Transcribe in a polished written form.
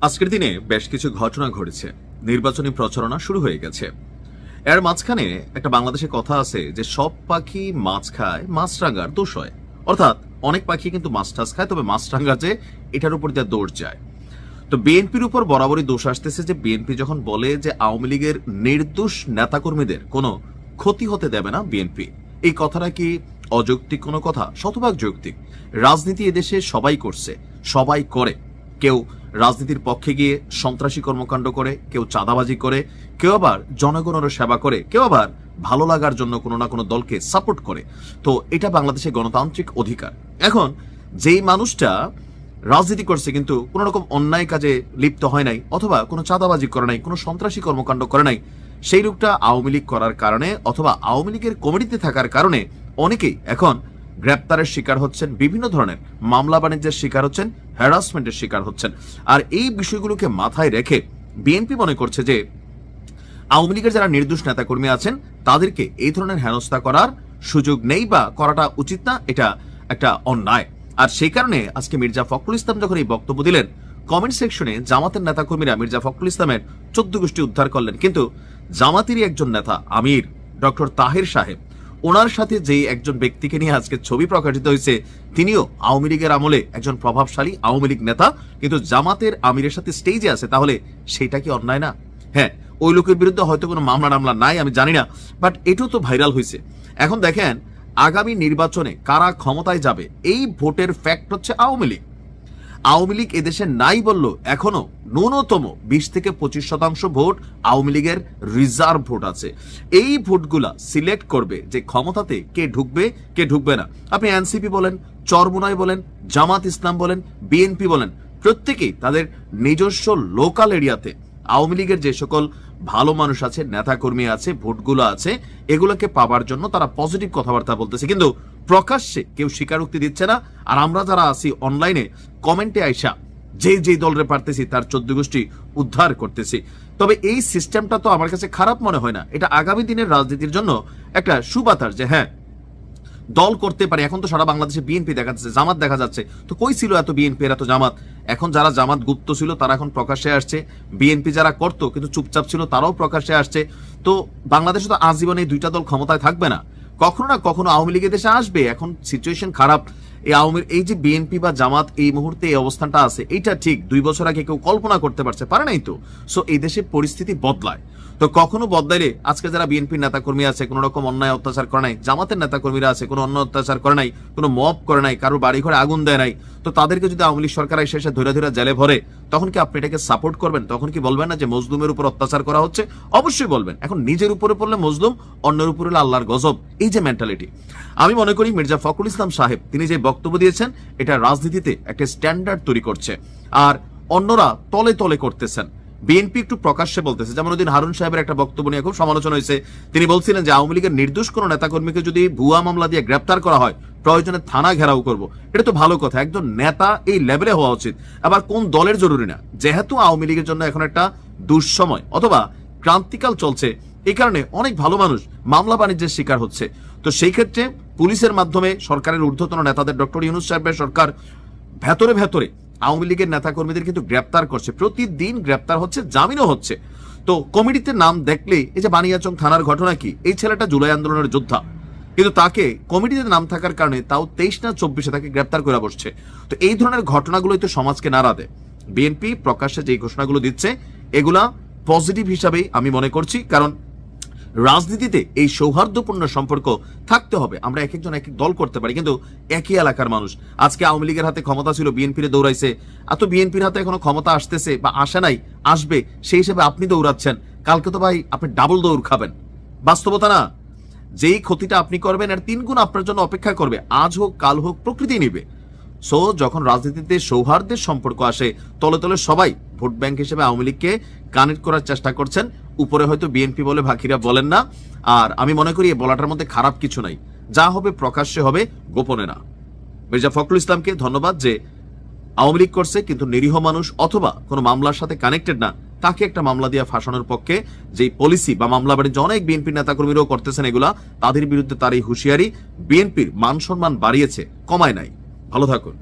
আজকের দিনে বেশ কিছু ঘটনা ঘটেছে। নির্বাচনী প্রচারণা শুরু হয়ে গেছে। এর মাঝখানে একটা বাংলাদেশে কথা আছে যে সব পাখি মাছ খায়, মাছরাঙার দোষ হয়। অর্থাৎ অনেক পাখি কিন্তু মাছ টাছ খায়, তবে মাছরাঙা যে এটার উপর দিয়ে দৌড় যায়। তো বিএনপির উপর বরাবরই দোষ আসতেছে যে বিএনপি যখন বলে যে আওয়ামী লীগের নির্দোষ নেতাকর্মীদের কোনো ক্ষতি হতে দেবে না বিএনপি, এই কথাটা কি অযৌক্তিক কোনো কথা? শতভাগ যৌক্তিক। রাজনীতি এদেশে সবাই করছে, সবাই করে। কেউ রাজনীতির পক্ষে গিয়ে সন্ত্রাসী কর্মকাণ্ড করে, কেউ চাঁদাবাজি করে, কেউ আবার জনগণের সেবা করে, কেউ আবার ভালো লাগার জন্য কোনো না কোনো দলকে সাপোর্ট করে। তো এটা বাংলাদেশের গণতান্ত্রিক অধিকার। এখন যেই মানুষটা রাজনীতি করছে কিন্তু কোনো রকম অন্যায় কাজে লিপ্ত হয় নাই, অথবা কোনো চাঁদাবাজি করে নাই, কোনো সন্ত্রাসী কর্মকাণ্ড করে নাই, সেই লোকটা আওয়ামী লীগ করার কারণে অথবা আওয়ামী লীগের কমিটিতে থাকার কারণে অনেকেই এখন গ্রেপ্তারের শিকার হচ্ছেন, বিভিন্ন ধরনের মামলা বাণিজ্যের শিকার হচ্ছেন, হ্যারাসমেন্টের শিকার হচ্ছেন। আর এই বিষয়গুলোকে মাথায় রেখে বিএনপি মনে করছে যে আওয়ামী লীগের যারা নির্দোষ নেতাকর্মী আছেন তাদেরকে এই ধরনের হেনস্থা করার সুযোগ নেই বা করাটা উচিত না, এটা একটা অন্যায়। আর সেই কারণে আজকে মির্জা ফখরুল ইসলাম যখন এই বক্তব্য দিলেন, কমেন্ট সেকশনে জামাতের নেতাকর্মীরা মির্জা ফখরুল ইসলামের 14 গোষ্ঠী উদ্ধার করলেন। কিন্তু জামাতেরই একজন নেতা আমির ডক্টর তাহের সাহেব, ওনার সাথে যেই একজন ব্যক্তিকে নিয়ে আজকে ছবি প্রকাশিত হয়েছে, তিনিও আওয়ামী লীগের আমলে একজন প্রভাবশালী আওয়ামী লীগ নেতা, কিন্তু জামাতের আমিরের সাথে স্টেজে আছে, তাহলে সেটা কি অন্যায় না? হ্যাঁ, ওই লোকের বিরুদ্ধে হয়তো কোনো মামলা টামলা নাই, আমি জানি না, বাট এটাও তো ভাইরাল হয়েছে। এখন দেখেন, আগামী নির্বাচনে কারা ক্ষমতায় যাবে এই ভোটের ফ্যাক্ট হচ্ছে আওয়ামী লীগ। আওয়ামী লীগ এদেশে নাই বলল এখনো ন্যূনতম 20-25% ভোট আওয়ামী লীগের রিজার্ভ ভোট আছে। এই ভোটগুলা সিলেক্ট করবে যে ক্ষমতাতে কে ঢুকবে কে ঢুকবে না। আপনি এনসিপি বলেন, চরমোনাই বলেন, জামাত ইসলাম বলেন, বিএনপি বলেন, প্রত্যেকেই তাদের নিজস্ব লোকাল এরিয়াতে আওয়ামী লীগের যে সকল ভালো মানুষ আছে, নেতাকর্মী আছে, ভোটগুলো আছে, এগুলোকে পাবার জন্য তারা পজিটিভ কথাবার্তা বলতেছে, কিন্তু প্রকাশ্যে কেউ স্বীকারোক্তি দিচ্ছে না। আর আমরা যারা আছি অনলাইনে কমেন্টে আইসা যে দলরে পারতেছি তার 14 গোষ্ঠী উদ্ধার করতেছি। তবে এই সিস্টেমটা তো আমার কাছে খারাপ মনে হয় না। এটা আগামী দিনের রাজনীতির জন্য একটা সুবাতাস যে হ্যাঁ, দল করতে পারে। এখন তো সারা বাংলাদেশে বিএনপি দেখা যাচ্ছে, জামাত দেখা যাচ্ছে। তো কই ছিল এত বিএনপি এত জামাত? এখন যারা জামাত গুপ্ত ছিল তারা এখন প্রকাশ্যে আসছে, বিএনপি যারা করতো কিন্তু চুপচাপ ছিল তারাও প্রকাশ্যে আসছে। তো বাংলাদেশে তো আজীবন এই দুইটা দল ক্ষমতায় থাকবে না, কখনো না কখনো আওয়ামী লীগের দেশে আসবে। এখন সিচুয়েশন খারাপ। এই যে বিএনপি বা জামাত এই মুহূর্তে এই অবস্থানটা আছে, এইটা ঠিক 2 বছর আগে কেউ কল্পনা করতে পারে নাই তো। সো এই দেশে পরিস্থিতি বদলায়, তো কখনো বদলাইলে আজকে যারা বিএনপির নেতাকর্মী আছে কোনো রকম অন্যায় অত্যাচার করে নাই, জামাতের নেতাকর্মীরা আছে কোনো অন্যায় অত্যাচার করে নাই, কোনো মব করে নাই, কারোর বাড়ি ঘরে আগুন দেয় নাই, তো তাদেরকে যদি আওয়ামী লীগ সরকার এসে ধরে ধরে জেলে ভরে, তখন কি আপনি এটাকে সাপোর্ট করবেন? তখন কি বলবেন না যে মজলুমের উপর অত্যাচার করা হচ্ছে? অবশ্যই বলবেন। এখন নিজের উপরে পড়লে মজলুম, অন্যের উপরে হলে আল্লাহর গজব, এই যে মেন্টালিটি। আমি মনে করি মির্জা ফখরুল ইসলাম সাহেব তিনি যে বক্তব্য দিয়েছেন এটা রাজনীতিতে একটা স্ট্যান্ডার্ড তৈরি করছে, আর অন্যরা তলে তলে করতেছেন। বিএনপি একটু প্রকাশ্যে বলতেছে, যেমন ওইদিন হারুন সাহেবের একটা বক্তব্য নিয়ে খুব সমালোচনা হয়েছে। তিনি বলছিলেন যে আওয়ামী লীগের নির্দোষ কোনো নেতাকর্মীকে যদি ভুয়া মামলা দিয়ে গ্রেপ্তার করা হয়, প্রয়োজনে থানা ঘেরাও করব। এটা তো ভালো কথা, একজন নেতা এই লেভেলে হওয়া উচিত। আবার কোন দলের জরুরি না, যেহেতু আওয়ামী লীগের জন্য এখন একটা দুঃসময় অথবা ক্রান্তিকাল চলছে, এই কারণে অনেক ভালো মানুষ মামলা বাণিজ্যের শিকার হচ্ছে। তো সেই ক্ষেত্রে পুলিশের মাধ্যমে সরকারের ঊর্ধ্বতন নেতাদের, ডক্টর ইউনূস সাহেবের সরকার ভেতরে ভেতরে আওয়ামী লীগের নেতাকর্মীদের কিন্তু গ্রেপ্তার করছে, প্রতিদিন গ্রেপ্তার হচ্ছে, জামিনও হচ্ছে। তো কমিটিতে নাম দেখলে, এই যে বানিয়াচং থানার ঘটনা কি, এই ছেলেটা জুলাই আন্দোলনের যোদ্ধা, কিন্তু তাকে কমিটিতে নাম থাকার কারণে তাও 23 না 24 তাকে গ্রেপ্তার করে বসছে। তো এই ধরনের ঘটনাগুলোই তো সমাজকে নাড়া দেয়। বিএনপি প্রকাশ্যে যে ঘোষণাগুলো দিচ্ছে এগুলা পজিটিভ হিসাবেই আমি মনে করছি, কারণ রাজনীতিতে এই সৌহার্দ্যপূর্ণ সম্পর্ক থাকতে হবে। আমরা এক একজন এক এক দল করতে পারি, কিন্তু একই এলাকার মানুষ। আজকে আওয়ামী লীগের হাতে ক্ষমতা ছিল, বিএনপির দৌড়াইছে, এত বিএনপির হাতে এখনো ক্ষমতা আসতেছে বা আসে নাই, আসবে, সেই হিসেবে আপনি দৌড়াচ্ছেন, কালকে তো ভাই আপনি ডাবল দৌড় খাবেন। বাস্তবতা না? যেই ক্ষতিটা আপনি করবেন এর 3 গুণ আপনার জন্য অপেক্ষা করবে, আজ হোক কাল হোক প্রকৃতি নিবে। সো যখন রাজনীতিতে সৌহার্দ্যের সম্পর্ক আসে, তলে তলে সবাই ভোট ব্যাংক হিসেবে আওয়ামী লীগকে কানেক্ট করার চেষ্টা করছেন। উপরে হয়তো বিএনপি বলে বাকিরা বলেন না। আর আমি মনে করি এই বলাটার মধ্যে খারাপ কিছু নাই, যা হবে প্রকাশ্যে হবে, গোপনে না। মির্জা ফখরুল ইসলামকে ধন্যবাদ যে আওয়ামী লীগ করছে কিন্তু নিরীহ মানুষ অথবা কোনো মামলার সাথে কানেক্টেড না, তাকে একটা মামলা দিয়ে ফাঁসানোর পক্ষে যেই পলিসি বা মামলা বাণিজ্য অনেক বিএনপির নেতাকর্মীরাও করতেছেন, এগুলা তাদের বিরুদ্ধে তার এই হুঁশিয়ারি বিএনপির মান সম্মান বাড়িয়েছে, কমায় নাই। ভালো থাকুন।